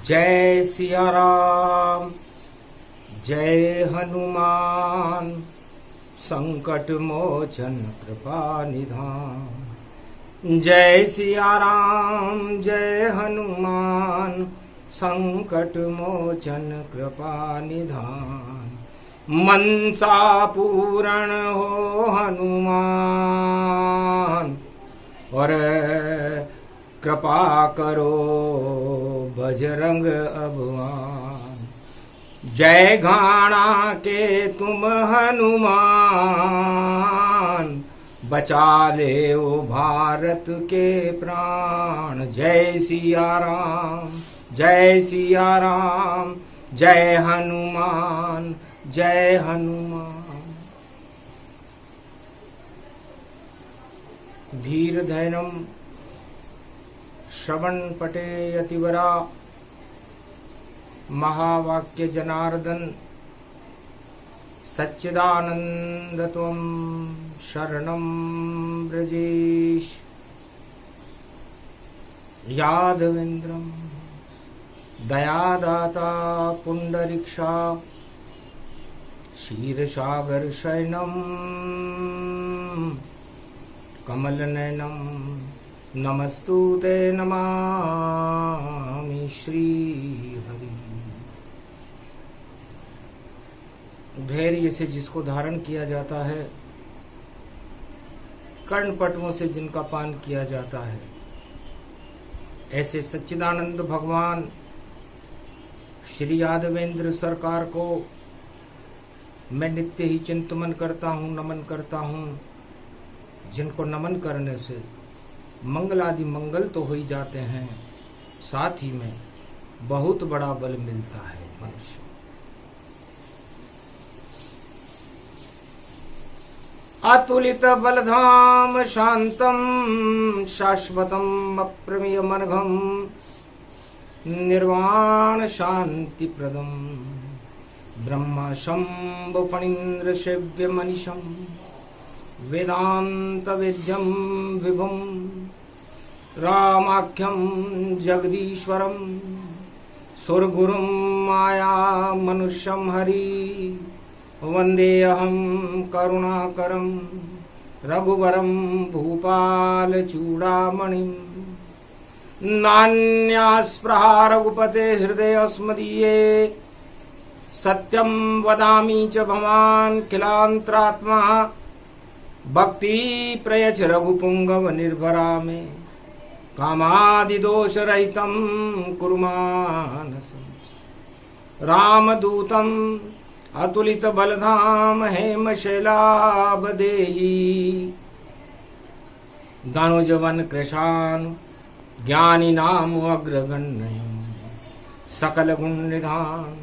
जय सिया राम, जय हनुमान, संकट मोचन कृपा निधान। जय सिया राम, जय हनुमान, संकट मोचन कृपा निधान। मनसा पूर्ण हो हनुमान, और कृपा करो बजरंग अभवान। जय घाना के तुम हनुमान, बचा ले ओ भारत के प्राण। जय सिया राम, जय सिया राम, जय हनुमान, जय हनुमान। धीर धैर्यम श्रवण पटे यतिवरा, महावाक्य जनार्दन सच्चिदानंद त्वं शरणं ब्रजेश। यादवेन्द्रं दयादाता पुंडरीक्षा, क्षीरसागर शयनं कमलनयनं नमस्तुते नमामि श्रीहरि। धैर्य से जिसको धारण किया जाता है, कर्णपटुओं से जिनका पान किया जाता है, ऐसे सच्चिदानंद भगवान श्री यादवेंद्र सरकार को मैं नित्य ही चिंतन करता हूँ, नमन करता हूँ। जिनको नमन करने से मंगल आदि मंगल तो हो ही जाते हैं, साथ ही में बहुत बड़ा बल मिलता है मनुष्य। अतुलित बलधाम शांतम शाश्वतम अप्रमेयमनघम, निर्वाण शांति प्रदम ब्रह्म शंभु फणीन्द्र सेव्य मनीषम, वेदांत वेद्यम विभुम रामाख्यम जगदीश्वरम, सुरगुरुम माया मनुष्यम हरि, वंदेऽहं करुणाकरं रघुवरं भूपाल चूड़ामणिं। नान्यास्पृहा रघुपते हृदयस्मदीये, सत्यं वदामि च भवान् किलांतरात्मा। भक्ति प्रयच रघुपुंगव निर्भरा मे, कामादिदोष रहितं कुरु मानसं। रामदूतं अतुलित बलधाम हेम शैलाबदेही, दानुजवन कृशान ज्ञानी नाम अग्रगण्य, सकल गुण निधान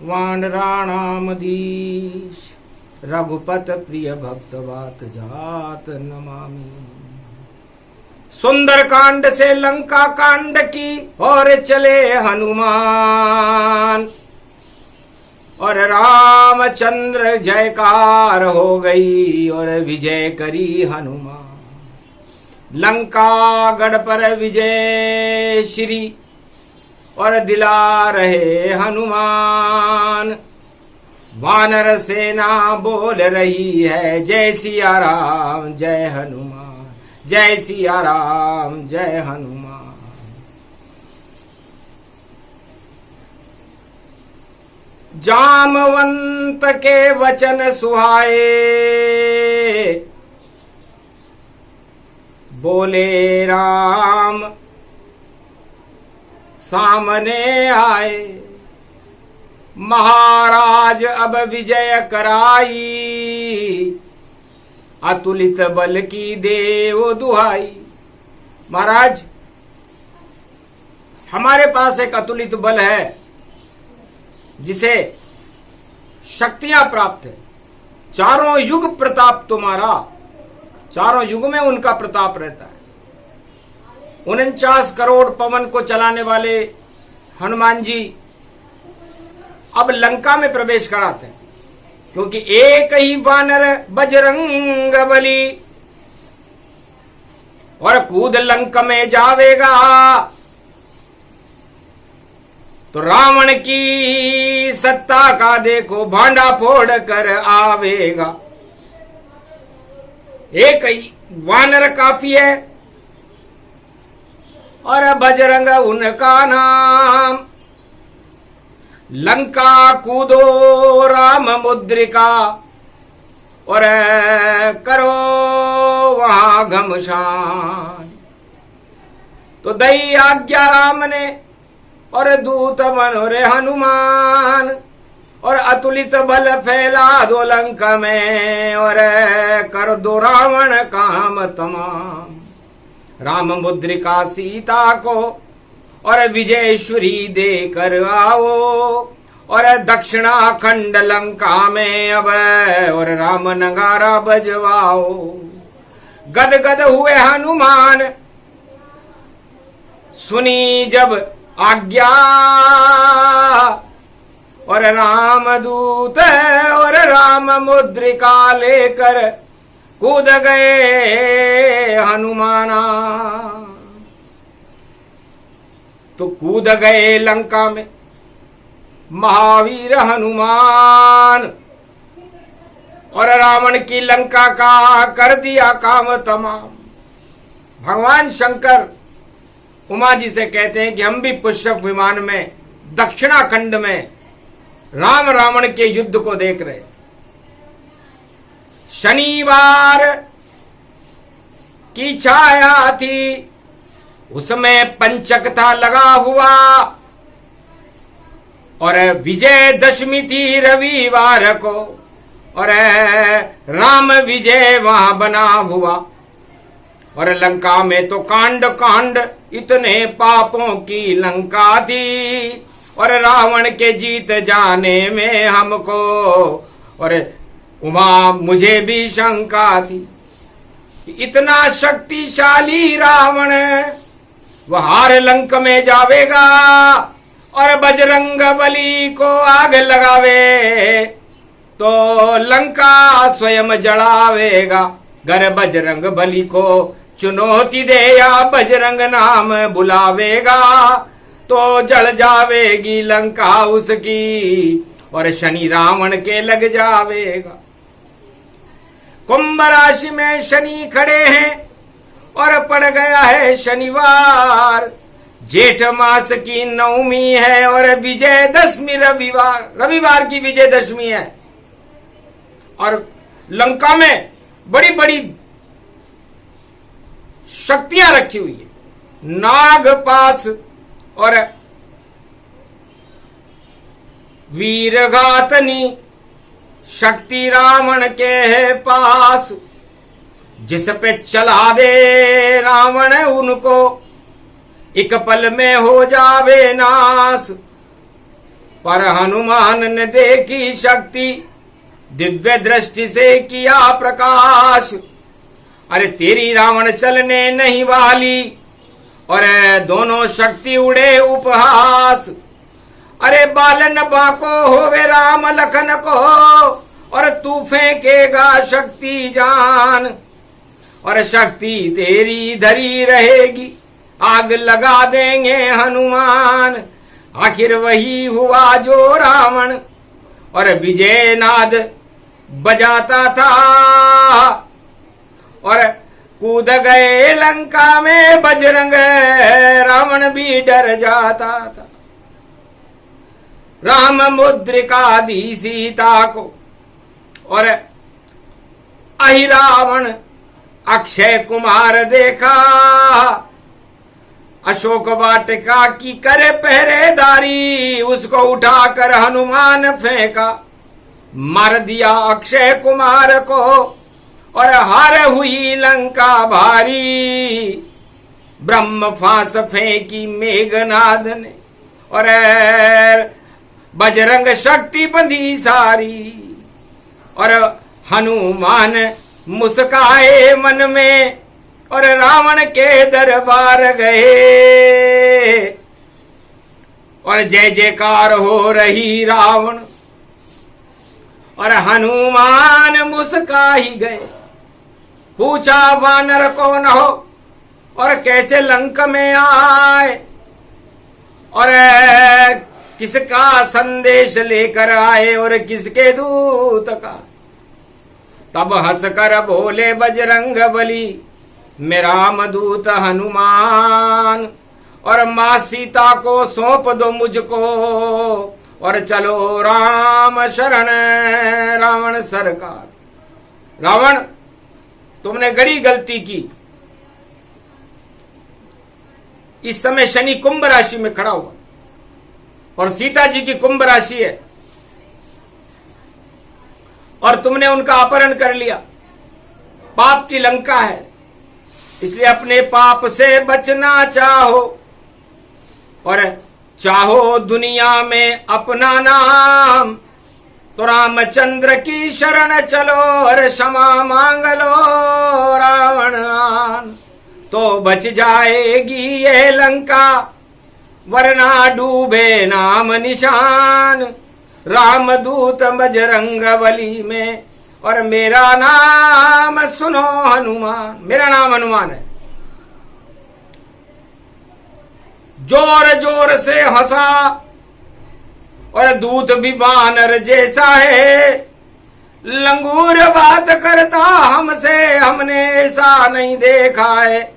वानराणामधीश, रघुपत प्रिय भक्त बात जात नमामि। सुंदर कांड से लंका कांड की और चले हनुमान, और रामचंद्र जयकार हो गई और विजय करी हनुमान। लंका गढ़ पर विजय श्री और दिला रहे हनुमान। वानर सेना बोल रही है जय सिया राम, जय हनुमान, जय सिया राम, जय हनुमान। जामवंत के वचन सुहाए, बोले राम सामने आए। महाराज अब विजय कराई, अतुलित बल की देव दुहाई। महाराज, हमारे पास एक अतुलित बल है जिसे शक्तियां प्राप्त है। चारों युग प्रताप तुम्हारा, चारों युग में उनका प्रताप रहता है। 49 करोड़ पवन को चलाने वाले हनुमान जी अब लंका में प्रवेश कराते हैं, क्योंकि एक ही वानर बजरंग बली, और कूद लंका में जावेगा। तो रावण की सत्ता का देखो भांडा फोड़ कर आवेगा। एक ही वानर काफी है और बजरंग उनका नाम। लंका कूदो राम मुद्रिका और करो वहां घमसान। तो दई आज्ञा राम ने और दूत मनोरे हनुमान और अतुलित बल फैला दो लंका में और कर दो रावण काम तमाम। राम मुद्रिका सीता को और विजयश्वरी देकर आओ और दक्षिणा खंड लंका में अब और राम नगारा बजवाओ। गद गद हुए हनुमान सुनी जब आज्ञा और रामदूत और राम मुद्रिका लेकर कूद गए हनुमाना। तो कूद गए लंका में महावीर हनुमान और रावण की लंका का कर दिया काम तमाम। भगवान शंकर उमा जी से कहते हैं कि हम भी पुष्पक विमान में दक्षिणाखंड में राम रावण के युद्ध को देख रहे। शनिवार की छाया थी, उसमें पंचक था लगा हुआ और विजयदशमी थी रविवार को और राम विजय वहां बना हुआ। और लंका में तो कांड कांड इतने पापों की लंका थी और रावण के जीत जाने में हमको और उमा मुझे भी शंका थी। इतना शक्तिशाली रावण वह हार लंक में जावेगा और बजरंग बली को आग लगावे तो लंका स्वयं जलावेगा। गर बजरंग बली को चुनौती दे या बजरंग नाम बुलावेगा तो जल जावेगी लंका उसकी और शनि रावण के लग जावेगा। कुंभ राशि में शनि खड़े हैं और पड़ गया है शनिवार। जेठ मास की नवमी है और विजयदशमी रविवार की विजयदशमी है और लंका में बड़ी बड़ी शक्तियां रखी हुई है। नागपास और वीरघातनी शक्ति रावण के है पास। जिस पे चला दे रावण उनको एक पल में हो जावे नाश। पर हनुमान ने देखी शक्ति दिव्य दृष्टि से किया प्रकाश। अरे तेरी रावण चलने नहीं वाली और दोनों शक्ति उड़े उपहास। अरे बालन बाको होवे राम लखन को और तू फेंकेगा शक्ति जान और शक्ति तेरी धरी रहेगी आग लगा देंगे हनुमान। आखिर वही हुआ जो रावण और विजय नाद बजाता था और कूद गए लंका में बजरंग रावण भी डर जाता था। राम मुद्रिका दी सीता को और अहि रावण अक्षय कुमार देखा। अशोक वाटिका की करे पहरेदारी उसको उठाकर हनुमान फेंका। मार दिया अक्षय कुमार को और हार हुई लंका भारी। ब्रह्म फांस फेंकी मेघनाद ने और बजरंग शक्ति बंधी सारी। और हनुमान मुस्काए मन में और रावण के दरबार गए और जय जयकार हो रही रावण और हनुमान मुस्का ही गए। पूछा वानर कौन हो और कैसे लंक में आए और किसका संदेश लेकर आए और किसके दूत का। तब हंसकर बोले बजरंग बली, मैं राम दूत हनुमान, और मां सीता को सौंप दो मुझको, और चलो राम शरण रावण सरकार। रावण, तुमने बड़ी गलती की। इस समय शनि कुंभ राशि में खड़ा हुआ और सीता जी की कुंभ राशि है, और तुमने उनका अपहरण कर लिया। पाप की लंका है, इसलिए अपने पाप से बचना चाहो और चाहो दुनिया में अपना नाम, तो रामचंद्र की शरण चलो और क्षमा मांग लो रावण, तो बच जाएगी ये लंका, वरना डूबे नाम निशान। रामदूत बजरंग बली में, और मेरा नाम सुनो हनुमान। मेरा नाम हनुमान है। जोर जोर से हंसा, और दूत भी बानर जैसा है, लंगूर बात करता हमसे, हमने ऐसा नहीं देखा है।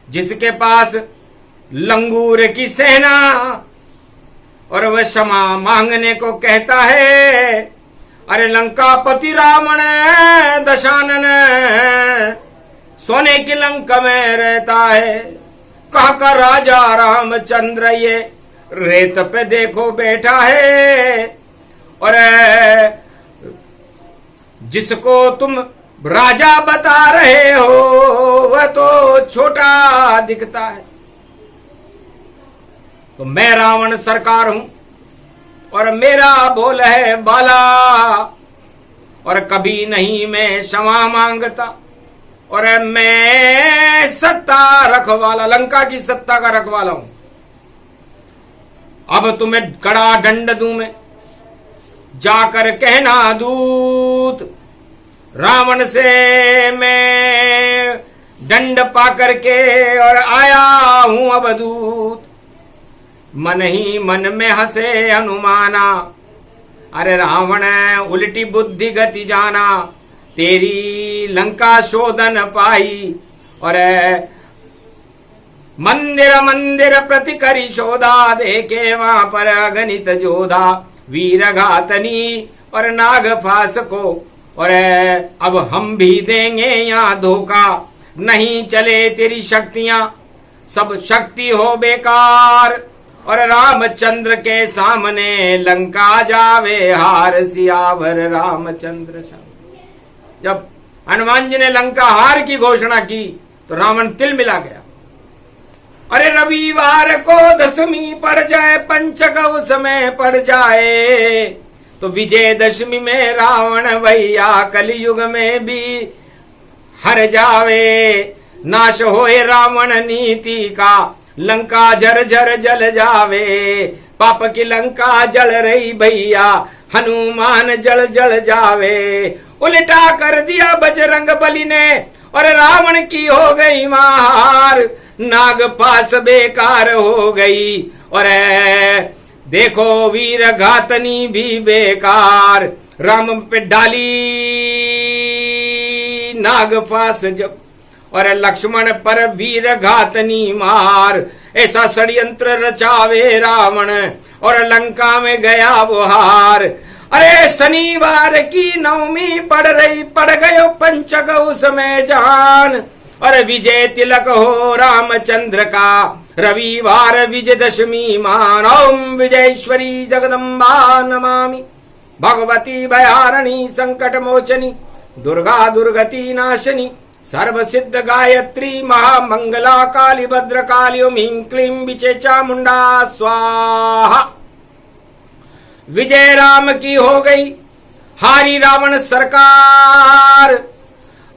जिसके पास लंगूर की सेना, और वह क्षमा मांगने को कहता है। अरे लंकापति रावण दशानन सोने की लंका में रहता है, कहा का राजा रामचंद्र ये रेत पे देखो बैठा है, और जिसको तुम राजा बता रहे हो वह तो छोटा दिखता है। तो मैं रावण सरकार हूं, और मेरा बोल है बाला, और कभी नहीं मैं क्षमा मांगता, और मैं सत्ता रखवाला, लंका की सत्ता का रखवाला हूं। अब तुम्हें कड़ा दंड दूं मैं, जाकर कहना दूत, रावण से मैं दंड पाकर के और आया हूं अवधूत। मन ही मन में हंसे हनुमाना, अरे रावण उल्टी बुद्धि गति जाना, तेरी लंका शोधन पाई, और मंदिर मंदिर प्रति करी शोधा, देखे वहां पर अगणित जोधा, वीर घातनी और नाग फास को, और अब हम भी देंगे यहाँ धोखा, नहीं चले तेरी शक्तियां, सब शक्ति हो बेकार, और रामचंद्र के सामने लंका जावे हार, सियावर रामचंद्र संग। जब हनुमान जी ने लंका हार की घोषणा की तो रावण तिल मिला गया। अरे रविवार को दशमी पड़ जाए, पंचक उसमें पड़ जाए, तो विजयदशमी में रावण भैया कलयुग में भी हर जावे, नाश होए रावण नीति का, लंका झर झर जल जावे, पाप की लंका जल रही भैया, हनुमान जल जल जावे। उल्टा कर दिया बजरंग बली ने, और रावण की हो गई मार, नाग पास बेकार हो गई, और देखो वीर घातनी भी बेकार, राम पे डाली नाग फास जब, और लक्ष्मण पर वीर घातनी मार, ऐसा षड्यंत्र रचावे रावण, और लंका में गया वो हार। अरे शनिवार की नवमी पड़ रही, पड़ गयो पंचक उसमें जान, और विजय तिलक हो रामचंद्र का, रविवार विजयदशमी मान। ओम विजयेश्वरी जगदम्बा नमामि, भगवती भयारिणी संकट मोचनी, दुर्गा दुर्गति नाशनी, सर्व सिद्ध गायत्री महामंगला काली भद्रकाली, ओम ह्रीं क्लीं विचे चामुंडा स्वाहा। विजय राम की हो गई, हारी रावण सरकार,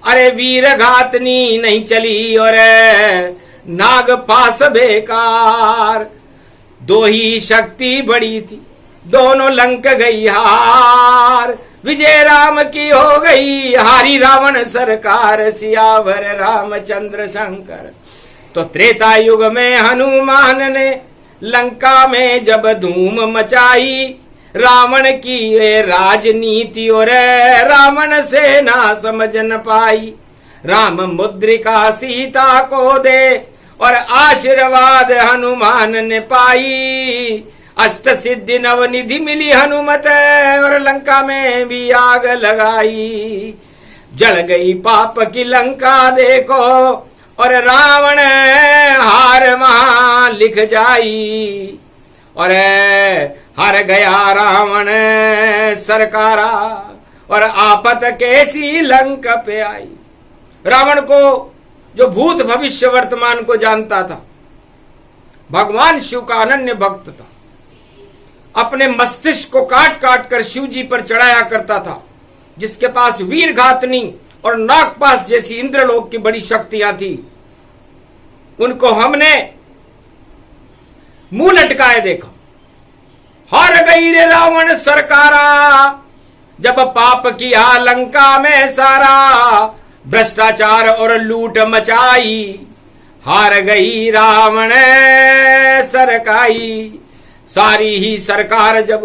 अरे वीर घातनी नहीं चली, और नाग पास बेकार, दो ही शक्ति बड़ी थी, दोनों लंक गई हार। विजय राम की हो गई, हारी रावण सरकार, सियावर रामचंद्र शंकर। तो त्रेता युग में हनुमान ने लंका में जब धूम मचाई, रावण की ये राजनीति और रावण से ना समझ न पाई। राम मुद्रिका सीता को दे और आशीर्वाद हनुमान ने पाई। अष्ट सिद्धि नवनिधि मिली हनुमत और लंका में भी आग लगाई। जल गई पाप की लंका देखो और रावण हार वहां लिख जाई। और हार गया रावण सरकारा और आफत कैसी लंका पे आई। रावण को जो भूत भविष्य वर्तमान को जानता था, भगवान शिव का अनन्य भक्त था, अपने मस्तिष्क को काट काट कर शिव जी पर चढ़ाया करता था, जिसके पास वीर घातनी और नागपाश जैसी इंद्रलोक की बड़ी शक्तियां थी, उनको हमने मुंह लटकाए देखा। हार गई रे रावण सरकारा, जब पाप किया लंका में सारा, भ्रष्टाचार और लूट मचाई, हार गई रावण सरकाई। सारी ही सरकार जब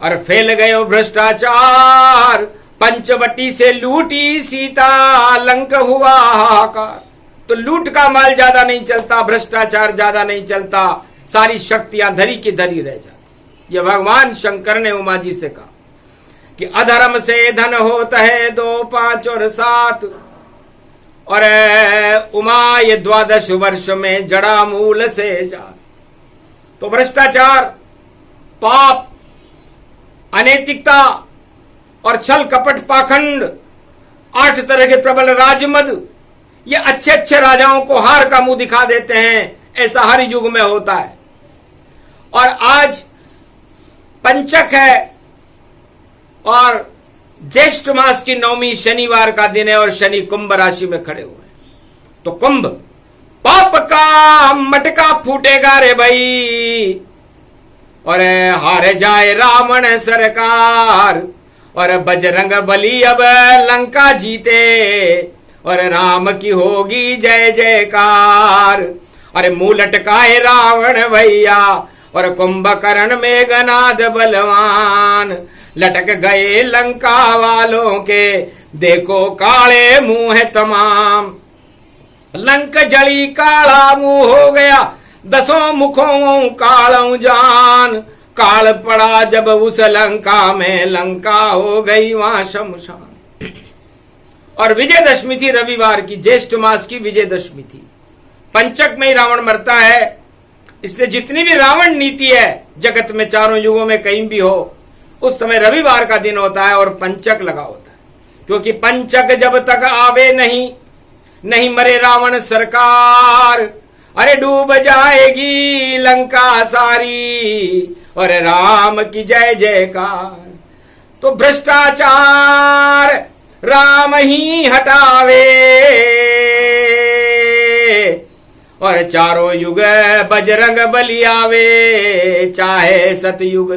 और फैल गयो भ्रष्टाचार, पंचवटी से लूटी सीता, लंक हुआ हाहाकार। तो लूट का माल ज्यादा नहीं चलता, भ्रष्टाचार ज्यादा नहीं चलता, सारी शक्तियां धरी की धरी रह जाती। यह भगवान शंकर ने उमा जी से कहा कि अधर्म से धन होता है 2, 5 और 7, और उमा ये 12 वर्ष में जड़ा मूल से जा। तो भ्रष्टाचार, पाप, अनैतिकता और छल कपट पाखंड, 8 तरह के प्रबल राजमद, ये अच्छे अच्छे राजाओं को हार का मुंह दिखा देते हैं। ऐसा हर युग में होता है। और आज पंचक है और ज्येष्ठ मास की 9वीं शनिवार का दिन है और शनि कुंभ राशि में खड़े हुए हैं। तो कुंभ, पाप का मटका फूटेगा रे भाई, और हार जाए रावण सरकार, और बजरंग बली अब लंका जीते, और राम की होगी जय जयकार। अरे मुंह लटकाए रावण भैया, और कुंभकर्ण मेघनाद बलवान, लटक गए लंका वालों के, देखो काले मुंह है तमाम। लंक जली काला मुंह हो गया, 10 मुखों कालों जान। काल पड़ा जब उस लंका में, लंका हो गई वहां शमशान। और विजयदशमी थी रविवार की, ज्येष्ठ मास की विजयदशमी थी। पंचक में ही रावण मरता है, इसलिए जितनी भी रावण नीति है जगत में, चारों युगों में कहीं भी हो, उस समय रविवार का दिन होता है और पंचक लगा होता है। क्योंकि पंचक जब तक आवे नहीं मरे रावण सरकार, अरे डूब जाएगी लंका सारी, और राम की जय जयकार। तो भ्रष्टाचार राम ही हटावे, और चारों युग बजरंग बली आवे। चाहे सतयुग,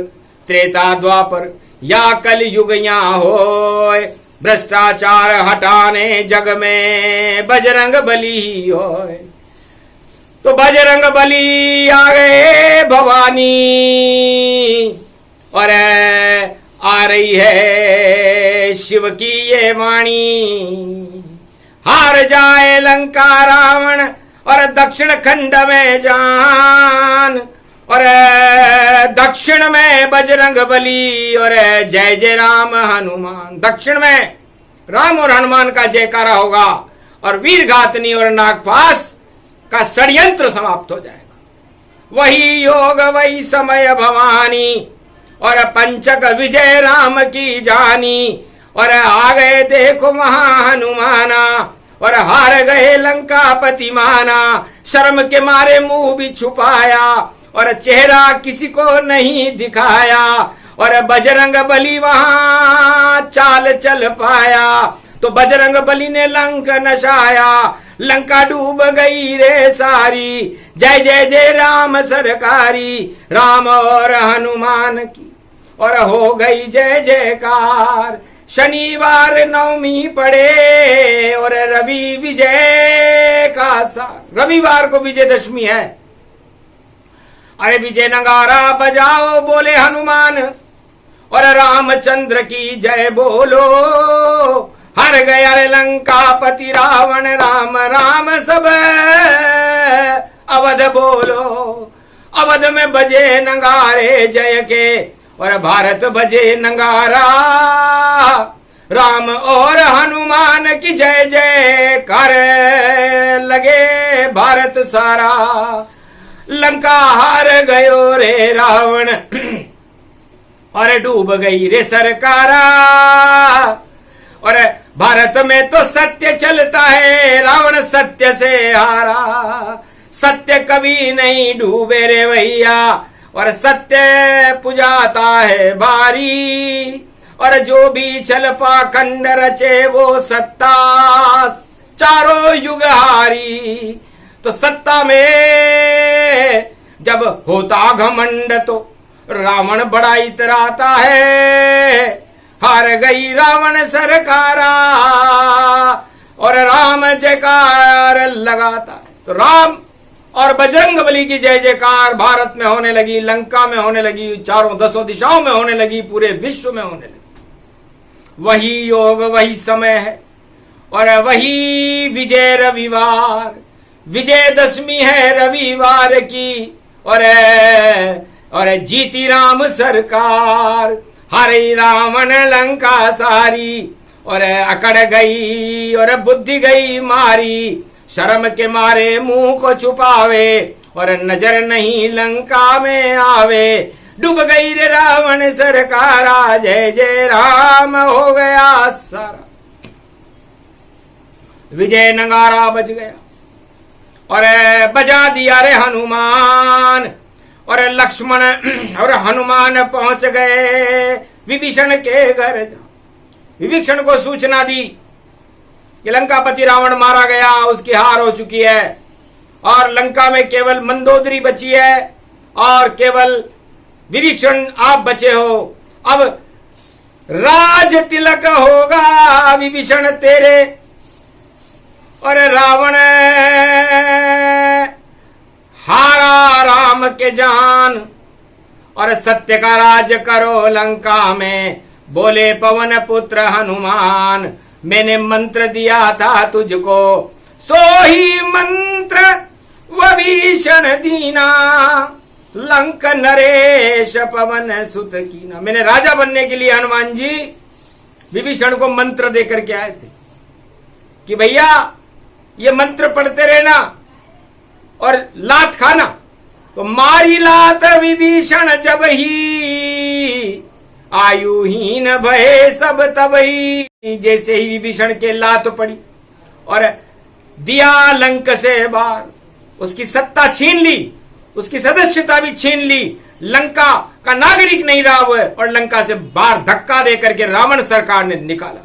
त्रेता, द्वापर या कल युग यहाँ होए, भ्रष्टाचार हटाने जग में बजरंग बली ही होए। तो बजरंग बली आ गए भवानी, और आ रही है शिव की ये वाणी। हार जाए लंका रावण, और दक्षिण खंड में जान, और दक्षिण में बजरंग बली, और जय जय राम हनुमान। दक्षिण में राम और हनुमान का जयकारा होगा, और वीर घातनी और नागपाश का षड्यंत्र समाप्त हो जाएगा। वही योग वही समय भवानी, और पंचक विजय राम की जानी। और आ गए देखो वहां हनुमाना, और हार गए लंका पति माना। शर्म के मारे मुंह भी छुपाया, और चेहरा किसी को नहीं दिखाया। और बजरंग बली वहां चाल चल पाया, तो बजरंग बली ने लंक नशाया। लंका डूब गई रे सारी, जय जय जय राम सरकारी। राम और हनुमान की और हो गई जय जयकार। शनिवार 9वीं पड़े और रवि विजय का सार। रविवार को विजयदशमी है, अरे विजय नगारा बजाओ बोले हनुमान, और रामचंद्र की जय बोलो। हर गया रे लंकापति रावण, राम राम सब अवध बोलो। अवध में बजे नगारे जय के, और भारत बजे नगारा। राम और हनुमान की जय जय कर लगे भारत सारा। लंका हार गयो रे रावण, और डूब गई रे सरकारा। और भारत में तो सत्य चलता है, रावण सत्य से हारा। सत्य कभी नहीं डूबे रे भैया, और सत्य पुजाता है बारी। और जो भी छल पाखंड रचे वो सत्ता चारों युग हारी। तो सत्ता में जब होता घमंड तो रावण बड़ा इतराता है। हार गई रावण सरकारा, और राम जयकार लगाता है। तो राम और बजरंग बली की जय जयकार भारत में होने लगी, लंका में होने लगी, चारों दसों दिशाओं में होने लगी, पूरे विश्व में होने लगी। वही योग वही समय है, और वही विजय रविवार। विजयदशमी है रविवार की, और जीती राम सरकार। हरे रावण लंका सारी, और अकड़ गई और बुद्धि गई मारी। शर्म के मारे मुंह को छुपावे, और नजर नहीं लंका में आवे। डूब गई रे रावण सरकारा, जय जय राम हो गया सारा। विजय नगारा बज गया, और बजा दिया रे हनुमान। और लक्ष्मण और हनुमान पहुंच गए विभीषण के घर। विभीषण को सूचना दी कि लंकापति रावण मारा गया, उसकी हार हो चुकी है, और लंका में केवल मंदोदरी बची है, और केवल विभीषण आप बचे हो। अब राज तिलक होगा विभीषण तेरे, और रावण हारा राम के जान। और सत्य का राज करो लंका में, बोले पवन पुत्र हनुमान। मैंने मंत्र दिया था तुझको, सो ही मंत्र विभीषण दीना। लंक नरेश पवन सुत कीना। मैंने राजा बनने के लिए हनुमान जी विभीषण को मंत्र देकर के आए थे कि भैया ये मंत्र पढ़ते रहना और लात खाना। तो मारी लात विभीषण जब ही, आयुहीन भये सब तब ही। जैसे ही विभीषण के लात पड़ी और दिया लंक से बाहर, उसकी सत्ता छीन ली, उसकी सदस्यता भी छीन ली। लंका का नागरिक नहीं रहा वो, और लंका से बाहर धक्का देकर के रावण सरकार ने निकाला।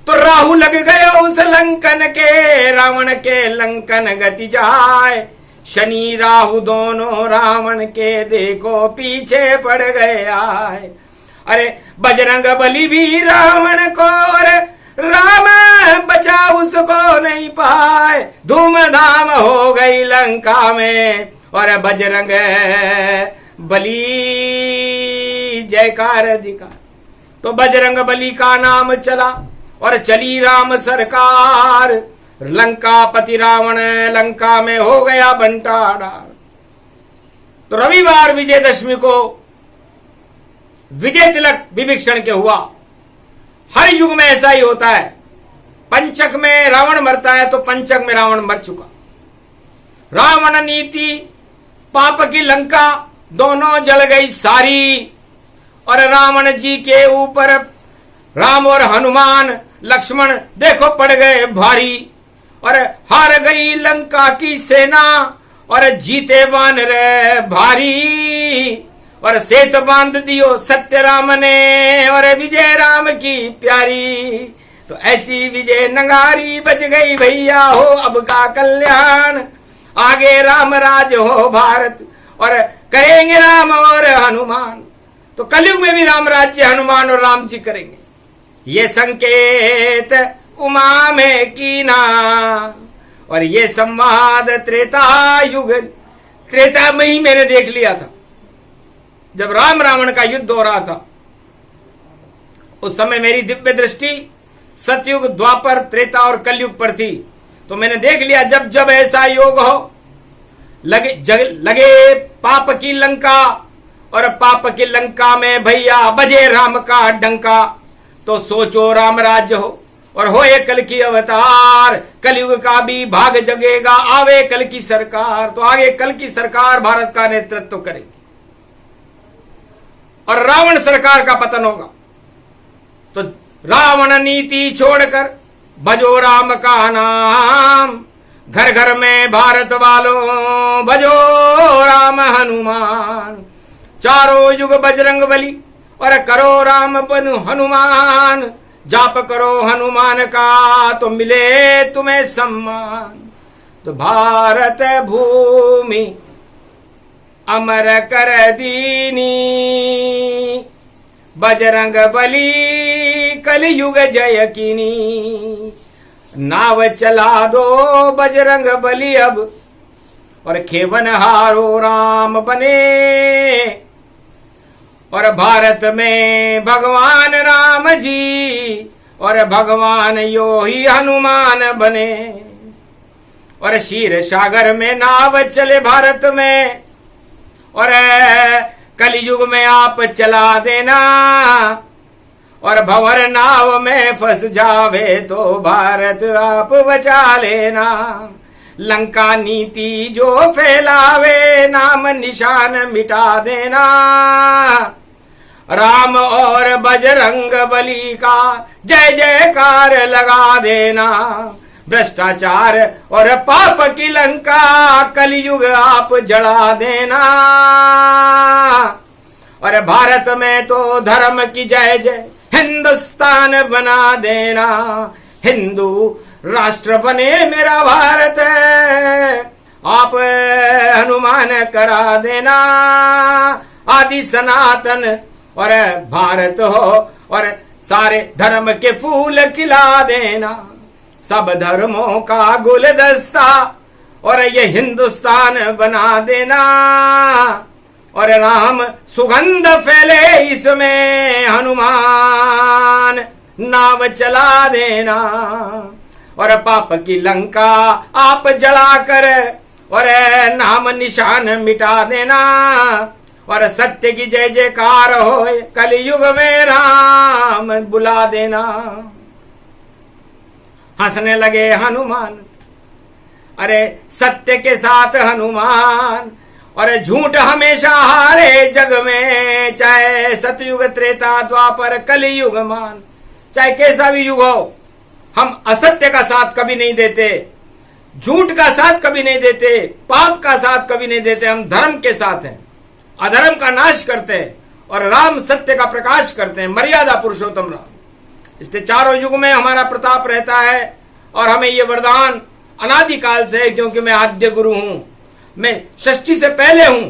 तो राहु लग गया उस लंकन के, रावण के लंकन गति जाए। शनि राहु दोनों रावण के देखो पीछे पड़ गए आए। अरे बजरंग बली भी रावण को, राम बचा उसको नहीं पाए। धूमधाम हो गई लंका में, और बजरंग बली जयकार दिखा। तो बजरंग बली का नाम चला, और चली राम सरकार। लंकापति रावण लंका में हो गया बंटाढार। तो रविवार विजयदशमी को विजय तिलक विभीषण के हुआ। हर युग में ऐसा ही होता है। पंचक में रावण मरता है तो पंचक में रावण मर चुका। रावण नीति पाप की लंका दोनों जल गई सारी, और रावण जी के ऊपर राम और हनुमान लक्ष्मण देखो पड़ गए भारी। और हार गई लंका की सेना, और जीते वानर भारी। और सेत बांध दियो सत्य राम ने, और विजय राम की प्यारी। तो ऐसी विजय नगारी बज गई भैया, हो अब का कल्याण। आगे राम राज हो भारत, और करेंगे राम और हनुमान। तो कलयुग में भी राम राज्य हनुमान और राम जी करेंगे। ये संकेत उमा में कीना, और ये संवाद त्रेता त्रेता में ही मैंने देख लिया था, जब राम रावण का युद्ध हो रहा था। उस समय मेरी दिव्य दृष्टि सतयुग, द्वापर, त्रेता और कलयुग पर थी। तो मैंने देख लिया जब जब ऐसा योग हो, लगे पाप की लंका, और पाप की लंका में भैया बजे राम का डंका, तो सोचो राम राज्य हो और होए कल की अवतार, कलयुग का भी भाग जगेगा, आवे कल की सरकार। तो आगे कल की सरकार भारत का नेतृत्व करेगी और रावण सरकार का पतन होगा। तो रावण नीति छोड़कर भजो राम का नाम, घर घर में भारत वालों भजो राम हनुमान। चारों युग बजरंग बली और करो राम बनु हनुमान, जाप करो हनुमान का तो मिले तुम्हें सम्मान। तो भारत भूमि अमर कर दीनी, बजरंग बली कलयुग जय कीनी। नाव चला दो बजरंग बली अब, और खेवन हारो राम बने, और भारत में भगवान राम जी और भगवान यो ही हनुमान बने। और क्षीर सागर में नाव चले भारत में, और कलयुग में आप चला देना, और भंवर नाव में फंस जावे तो भारत आप बचा लेना। लंका नीति जो फैलावे नाम निशान मिटा देना, राम और बजरंग बली का जय जयकार लगा देना। भ्रष्टाचार और पाप की लंका कलयुग आप जला देना, और भारत में तो धर्म की जय जय हिंदुस्तान बना देना। हिंदू राष्ट्र बने मेरा भारत है, आप हनुमान करा देना। आदि सनातन और भारत हो, और सारे धर्म के फूल खिला देना। सब धर्मों का गुलदस्ता और ये हिंदुस्तान बना देना, और राम सुगंध फैले इसमें हनुमान नाव चला देना। और पाप की लंका आप जलाकर और नाम निशान मिटा देना, और सत्य की जय जयकार हो कलयुग में राम बुला देना। हंसने लगे हनुमान, अरे सत्य के साथ हनुमान, और झूठ हमेशा हारे जग में, चाहे सतयुग त्रेता द्वापर कलयुग मान। चाहे कैसा भी युग हो, हम असत्य का साथ कभी नहीं देते, झूठ का साथ कभी नहीं देते, पाप का साथ कभी नहीं देते। हम धर्म के साथ हैं, अधर्म का नाश करते हैं, और राम सत्य का प्रकाश करते हैं, मर्यादा पुरुषोत्तम राम। इसलिए चारों युग में हमारा प्रताप रहता है, और हमें ये वरदान अनादिकाल से है, क्योंकि मैं आद्य गुरु हूं, मैं सृष्टि से पहले हूं,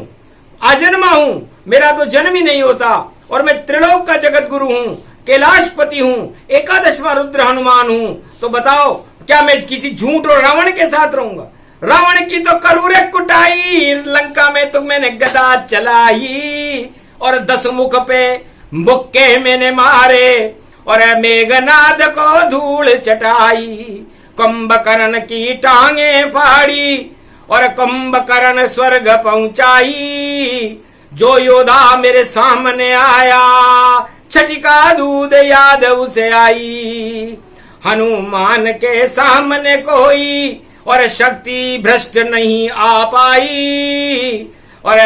आजन्मा हूं, मेरा तो जन्म ही नहीं होता, और मैं त्रिलोक का जगत गुरु हूं, कैलाशपति हूं, एकादशवां रुद्र हनुमान हूं। तो बताओ क्या मैं किसी झूठ और रावण के साथ रहूंगा? रावण की तो करूरे कुटाई, लंका में तो मैंने गदा चलाई, और 10 मुख पे मुक्के मैंने मारे, और मेघनाद को धूल चटाई। कुंभकर्ण की टांगे फाड़ी, और कुंभकर्ण स्वर्ग पहुंचाई। जो योद्धा मेरे सामने आया, छटिका दूध याद उसे आई। हनुमान के सामने कोई और शक्ति भ्रष्ट नहीं आ पाई, और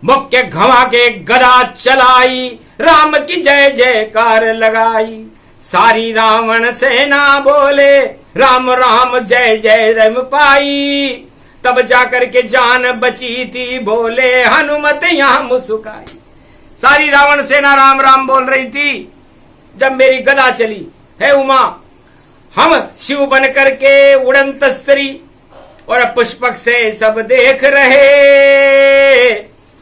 मुख्य घमा के गदा चलाई, राम की जय जयकार लगाई। सारी रावण सेना बोले राम राम जय जय रम पाई, तब जाकर के जान बची थी, बोले हनुमत यहां मुस्काई। सारी रावण सेना राम राम बोल रही थी जब मेरी गदा चली। है उमा, हम शिव बन करके उड़न तस्तरी और पुष्पक से सब देख रहे,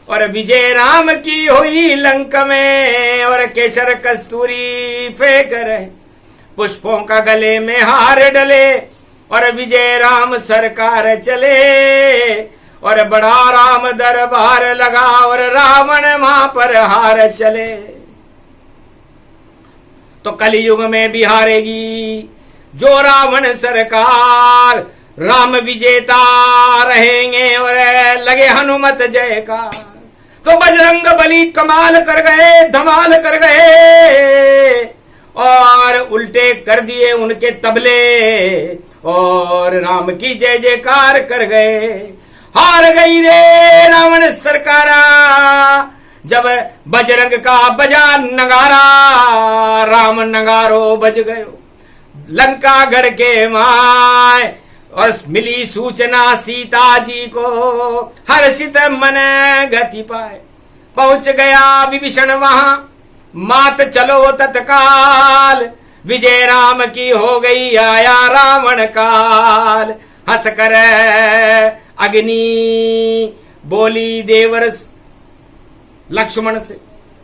और विजय राम की हुई लंक में, और केसर कस्तूरी फेंक रहे। पुष्पों का गले में हार डले, और विजय राम सरकार चले, और बड़ा राम दरबार लगा और रावण वहां पर हार चले। तो कलयुग में भी हारेगी जो रावण सरकार, राम विजेता रहेंगे और लगे हनुमत जयकार। तो बजरंग बली कमाल कर गए, धमाल कर गए और उल्टे कर दिए उनके तबले और राम की जय जयकार कर गए। हार गई रे रावण सरकारा जब बजरंग का बजा नगारा, राम नगारो बज गयो लंका गढ़ के माय। और मिली सूचना सीता जी को, हर्षित मन गति पाए। पहुंच गया विभीषण वहां, मात चलो तत्काल, विजय राम की हो गई आया रावण काल। हंस कर अग्नि बोली देवर लक्ष्मण से,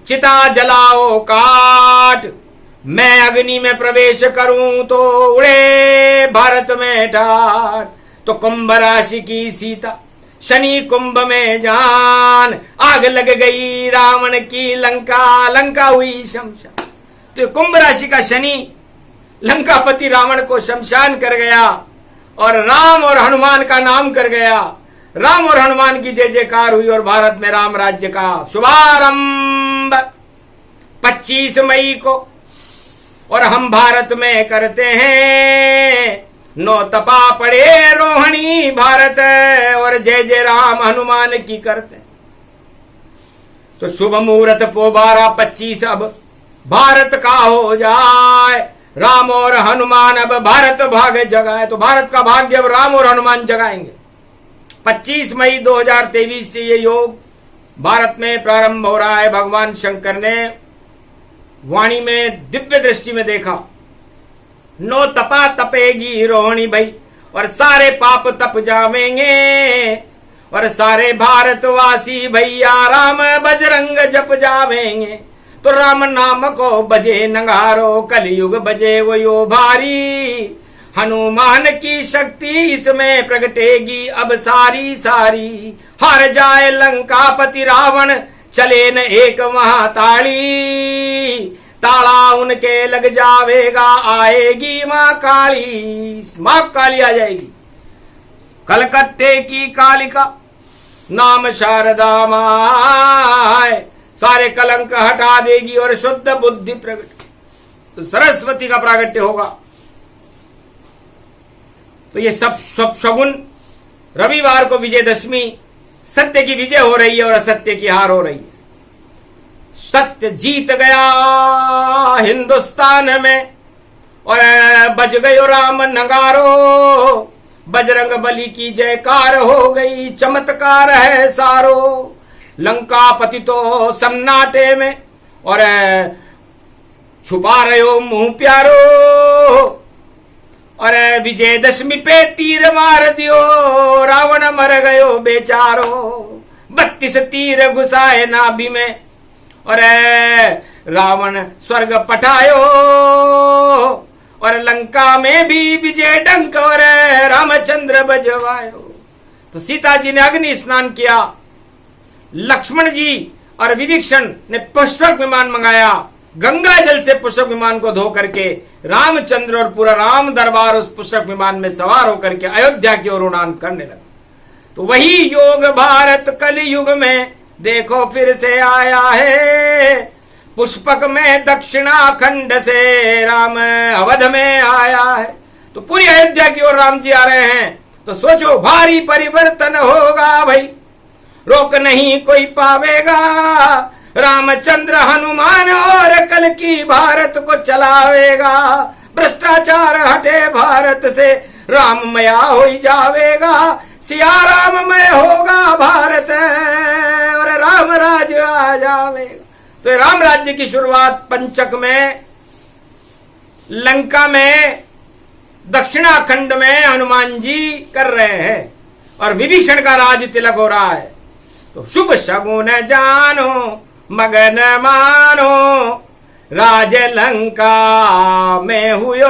चिता जलाओ काट, मैं अग्नि में प्रवेश करूं तो उड़े भारत में ठाट। तो कुंभ राशि की सीता, शनि कुंभ में जान, आग लग गई रावण की लंका, लंका हुई शमशान। तो कुंभ राशि का शनि लंकापति रावण को शमशान कर गया और राम और हनुमान का नाम कर गया। राम और हनुमान की जय जयकार हुई और भारत में राम राज्य का शुभारंभ 25 मई को। और हम भारत में करते हैं नो तपा पड़े रोहिणी भारत, और जय जय राम हनुमान की करते हैं। तो शुभ मुहूर्त पो 12-25 अब भारत का हो जाए, राम और हनुमान अब भारत भाग्य जगाए। तो भारत का भाग्य अब राम और हनुमान जगाएंगे। 25 मई 2023 से ये योग भारत में प्रारंभ हो रहा है। भगवान शंकर ने वाणी में दिव्य दृष्टि में देखा, नो तपा तपेगी रोहिणी भाई, और सारे पाप तप जावेंगे और सारे भारतवासी भैया राम बजरंग जप जावेंगे। तो राम नाम को बजे नगारो, कलयुग बजे वो यो भारी, हनुमान की शक्ति इसमें प्रगटेगी अब सारी सारी। हार जाए लंकापति रावण, चले न एक महाताली, ताला उनके लग जावेगा आएगी मां काली। मां काली आ जाएगी, कलकत्ते की कालिका नाम शारदा माय, सारे कलंक हटा देगी और शुद्ध बुद्धि प्रकट। तो सरस्वती का प्रागट्य होगा। तो ये सब शगुन, रविवार को विजयदशमी, सत्य की विजय हो रही है और असत्य की हार हो रही है। सत्य जीत गया हिंदुस्तान में और बज गयो राम नगारो, बजरंग बली की जयकार हो गई, चमत्कार है सारो। लंकापति तो सन्नाटे में और छुपा रहे मुंह प्यारो, और विजयदशमी पे तीर मार दियो, रावण मर गयो बेचारो। 32 तीर घुसाए नाभि में और रावण स्वर्ग पठायो, और लंका में भी विजय डंक और रामचंद्र बजवायो। तो सीता जी ने अग्नि स्नान किया, लक्ष्मण जी और विभीषण ने पुष्पक विमान मंगाया, गंगा जल से पुष्पक विमान को धो करके रामचंद्र और पूरा राम दरबार उस पुष्पक विमान में सवार होकर के अयोध्या की ओर उड़ान करने लगा। तो वही योग भारत कलयुग में देखो फिर से आया है, पुष्पक में दक्षिणाखंड से राम अवध में आया है। तो पूरी अयोध्या की ओर राम जी आ रहे हैं। तो सोचो भारी परिवर्तन होगा भाई, रोक नहीं कोई पावेगा। रामचंद्र हनुमान और कल की भारत को चलावेगा, भ्रष्टाचार हटे भारत से राममया हो जावेगा। सिया राममय होगा भारत और राम राज्य आ जावेगा। तो राम राज्य की शुरुआत पंचक में, लंका में, दक्षिणाखंड में हनुमान जी कर रहे हैं और विभीषण का राज तिलक हो रहा है। तो शुभ शगुन जानो मगन मानो, राज लंका में हुयो,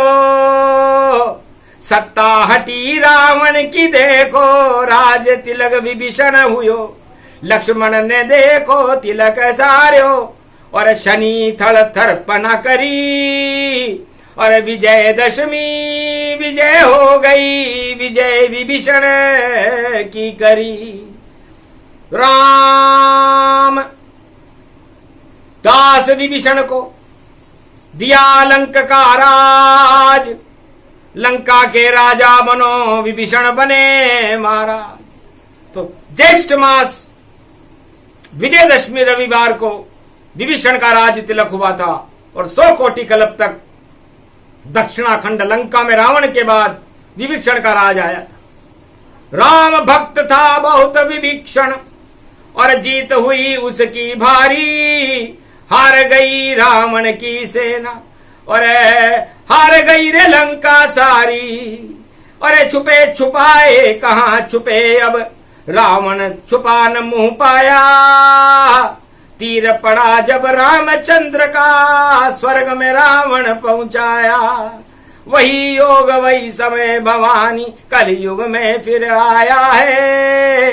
सत्ता हटी रावण की देखो, राज तिलक विभीषण हुयो, लक्ष्मण ने देखो तिलक सार्यो, और शनि थल थर्पण करी, और विजय दशमी विजय हो गई, विजय विभीषण की करी। राम दास विभीषण को दिया लंक का राज, लंका के राजा बनो विभीषण बने महाराज। तो ज्येष्ठ मास विजयदशमी रविवार को विभीषण का राज तिलक हुआ था, और 100 कोटि कल्प तक दक्षिणाखंड लंका में रावण के बाद विभीषण का राज आया था। राम भक्त था बहुत विभीषण, और जीत हुई उसकी भारी, हार गई रावण की सेना, और हार गई रे लंका सारी। अरे छुपे छुपाए कहां छुपे अब, रावण छुपा न मुंह पाया, तीर पड़ा जब रामचंद्र का, स्वर्ग में रावण पहुंचाया। वही योग वही समय भवानी, कलयुग में फिर आया है,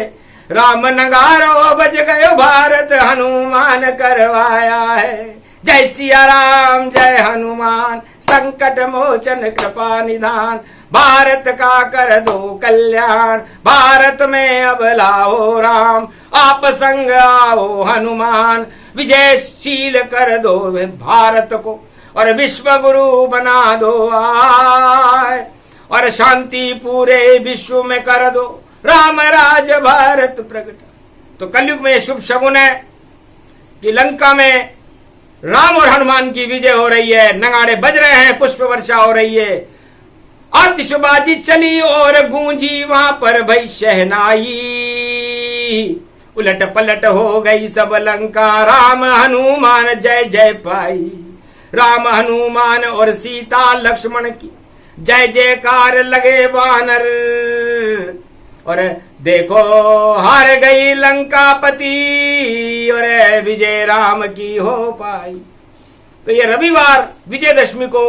राम नगारो बज गयो भारत, हनुमान करवाया है। जय सिया राम जय हनुमान, संकट मोचन कृपा निधान, भारत का कर दो कल्याण, भारत में अब लाओ राम, आप संग आओ हनुमान, विजयशील कर दो भारत को, और विश्व गुरु बना दो आए, और शांति पूरे विश्व में कर दो, राम राज भारत प्रगट। तो कलयुग में शुभ शगुन है कि लंका में राम और हनुमान की विजय हो रही है, नगाड़े बज रहे हैं, पुष्प वर्षा हो रही है, आतिशबाजी चली और गूंजी वहां पर भई शहनाई, उलट पलट हो गई सब लंका, राम हनुमान जय जय पाई। राम हनुमान और सीता लक्ष्मण की जय जयकार लगे वानर, और देखो हार गई लंका पति, और विजय राम की हो पाई। तो ये रविवार विजयदशमी को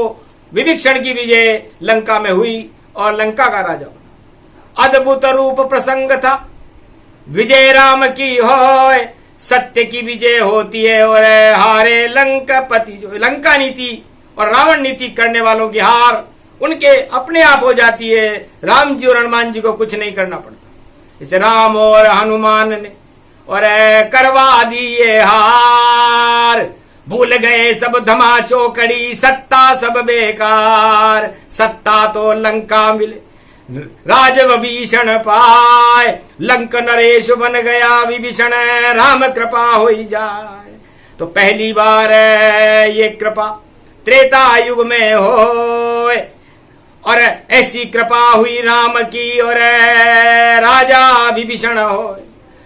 विभीषण की विजय लंका में हुई, और लंका का राजा बना। अद्भुत रूप प्रसंग था, विजय राम की हो, सत्य की विजय होती है, और हारे लंकापति। जो लंका नीति और रावण नीति करने वालों की हार उनके अपने आप हो जाती है, राम जी और हनुमान जी को कुछ नहीं करना पड़ता। इसे राम और हनुमान ने और करवा दिए हार, भूल गए सब धमा चौकड़ी, सत्ता सब बेकार, सत्ता तो लंका मिले राज विभीषण पाए, लंक नरेश बन गया विभीषण, राम कृपा हो जाए। तो पहली बार ये कृपा त्रेता युग में हो, और ऐसी कृपा हुई राम की, और राजा विभीषण हो,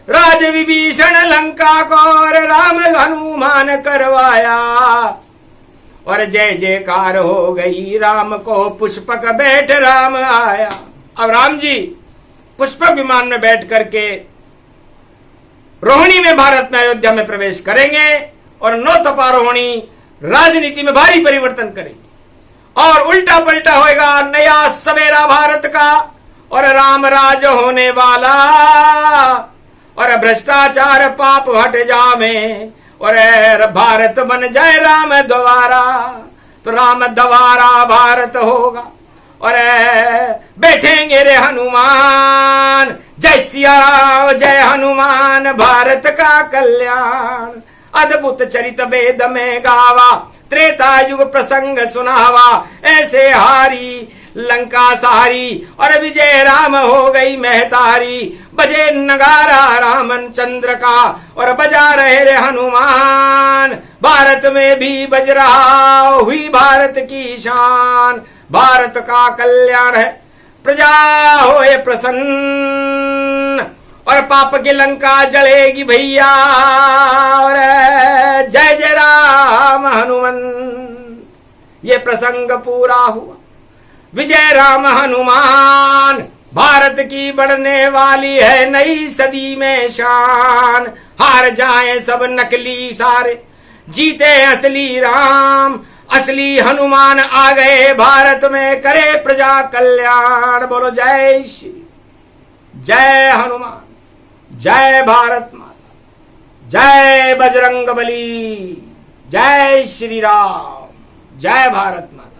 राज विभीषण लंका को, और राम हनुमान करवाया, और जय जयकार हो गई राम को, पुष्पक बैठ राम आया। अब राम जी पुष्पक विमान में बैठ करके रोहिणी में भारत में अयोध्या में प्रवेश करेंगे, और नौ तपा रोहिणी राजनीति में भारी परिवर्तन करेंगे, और उल्टा पलटा होएगा नया सवेरा भारत का, और राम राज होने वाला, और भ्रष्टाचार पाप हट जावे, और भारत बन जाए राम द्वारा। तो राम द्वारा भारत होगा, और बैठेंगे रे हनुमान, जय सिया राम जय हनुमान, भारत का कल्याण। अद्भुत चरित वेद में गावा, त्रेता युग प्रसंग सुनावा, ऐसे हारी लंका सारी, और विजय राम हो गई महतारी। बजे नगारा रामचंद्र का, और बजा रहे रे हनुमान, भारत में भी बज रहा हुई भारत की शान। भारत का कल्याण है, प्रजा होए प्रसन्न, और पाप की लंका जलेगी भैया, और जय जय राम हनुमान। ये प्रसंग पूरा हुआ, विजय राम हनुमान, भारत की बढ़ने वाली है नई सदी में शान। हार जाए सब नकली सारे, जीते असली राम, असली हनुमान आ गए भारत में, करे प्रजा कल्याण। बोलो जय श्री, जय हनुमान, जय भारत माता, जय बजरंग बली, जय श्री राम, जय भारत माता।